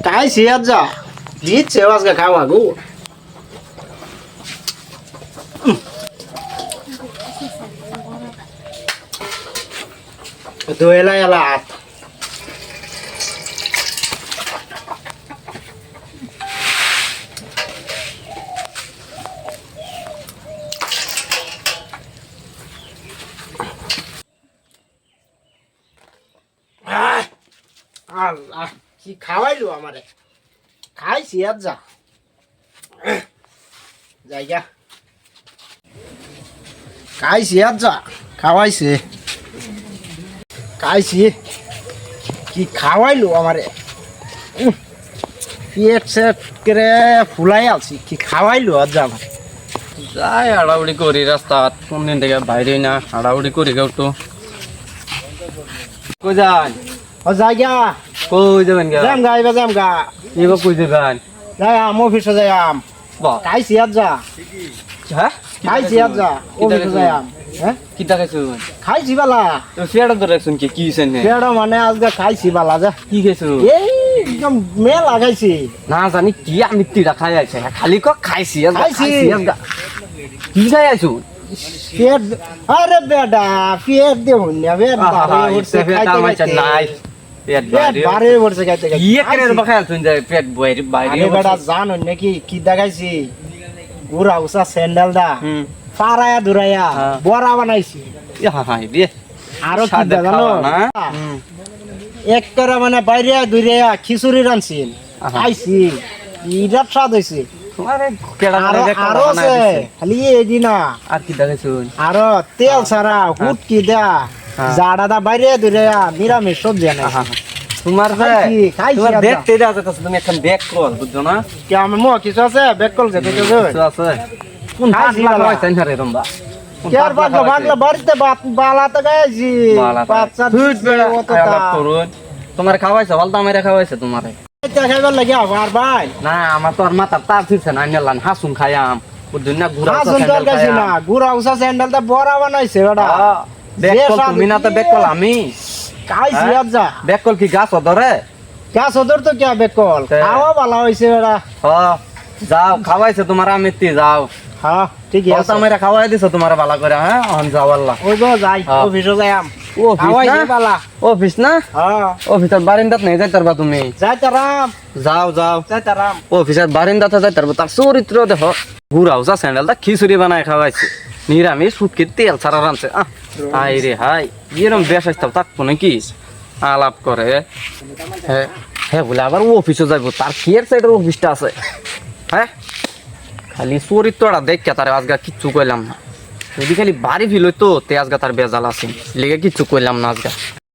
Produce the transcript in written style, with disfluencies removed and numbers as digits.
काय सियात जा जीत सेवास का खावा गो धुवायला याला हात কি খাওয়াইলো আমারে খাইছি আর যা জায়গা খাইছি আর যা খাওয়াইছে খাইছি কি খাওয়াইলো আমারে পেট সেট করে ফুলাই আছি কি খাওয়াইলো আর যা আমার যাই হাড়াউড়ি করি রাস্তাত কোন দিন থেকে বাইরে না হাড়াউড়ি করি কেউ তো কই যান ও জায়গা কই যাবেন গা যাম গা এবার যাম গা এবার কই যাবেন যাই আম অফিসে যাই আম বাহ খাইছি আর যা হ্যাঁ খাইছি আর যা অফিসে যাই আম হ্যাঁ কি দেখাইছো খাইছি বালা তো ফেড়া ধরে শুন কি হইছেন না পেড়া মানে আজকে খাইছি বালা যা কি খাইছো এই একদম মেল লাগাইছি না জানি কি আমি তিরা খাই আইছে খালি ক খাইছি খাইছি। কি খাই আইছো পেট আরে বেডা পেট দেখুন না পেট বারে উঠছে খাইতে খাইতে নাই পেট পেট বারে উঠছে খাইতে খাইতে কি করে বাখাল শুন যায় পেট বাইরে বাইরে আরে বেডা জানো নাকি কি দেখাইছি গুড়া উসা স্যান্ডেল দা হুম ফারায়া দুরায়া হ্যাঁ। বড়া বানাইছি হাই রে আরো কি সাদা জানো খাওয়া না? এক করে মানে বাইরে দুইরা খিচুড়ি রানছিল আহা। খাইছি ইরাত স্বাদ হইছে তোমারে কেডা আরো করে আরো আছে খালি এই না আর কি দেখাইছো আরো তেল ছাড়া হুটকি দেয়া হ্যাঁ। জাড়া দা বাইরে দুইরা নিরামিষ সবজি আনে তোমার যে খাইছি তোমার আদা। দেখতে যাচ্ছে তুমি এখন ব্যাক কল বুঝছো না কি আমার মো কিছু আছে ব্যাক কল যেতে তো কিছু আছে কোন খাইছি পাঁচ লাখ বাবা। হইছে না রে তোমরা কি আর বাগলা বাগলা বাড়িতে বালা তো গাইছি বাচ্চা তোমার খাওয়াইছে বলতো আমার খাওয়াইছে তোমারে খাইবার লাগে আমার ভাই না আমার তো আর মাথার তার ফিরছে না আইনালান হাসুন খাইয়াম বুঝছেন না ঘুরা আসুন তোর কাছে না গুড়া উসা স্যান্ডেলটা বড়া বানাইছে ওটা ব্যাক কল তুমি না তো ব্যাক কল আমি খাইছি হ্যাঁ? আর যা ব্যাক কল কি গাছ ধরে কে সদর তো কে ব্যাক কল তে- খাওয়া ভালো হইছে ওটা যাও খাওয়াইছে তোমার আমিতি যাও হ্যাঁ ঠিক বলতো আছে আমার খাওয়াই দিছো তোমার ভালো করে হ্যাঁ অন যাও আল্লাহ ওই গো যাই হ্যাঁ। অফিসে যাই আম অফিস খাওয়াইছে না বালা অফিস না হ্যাঁ অফিসের বারিন্দাত নেই যাইতার বা তুমি যাই তারাম যাও যাও যাই তারাম অফিসের বারিন্দাতে যাইতার বা তার চরিত্র দেখো ঘুরা উচা স্যান্ডেলটা খিচুড়ি বানায় খাওয়াইছে নিরামিষ সুটকি তেল ছাড়া রানছে হাই রে হাই এরম বেশ আসতাম থাকবো নাকি আলাপ করে হ্যাঁ হ্যাঁ বলে আবার অফিসে যাইবো তার কেয়ার সাইডের অফিসটা আছে হ্যাঁ খালি চরিত্রটা দেখে তার আজকে কিচ্ছু কইলাম না যদি খালি বাড়ি ফিল হইতো তে আজকে তার বেজাল আছে লেগে কিচ্ছু কইলাম না আজকে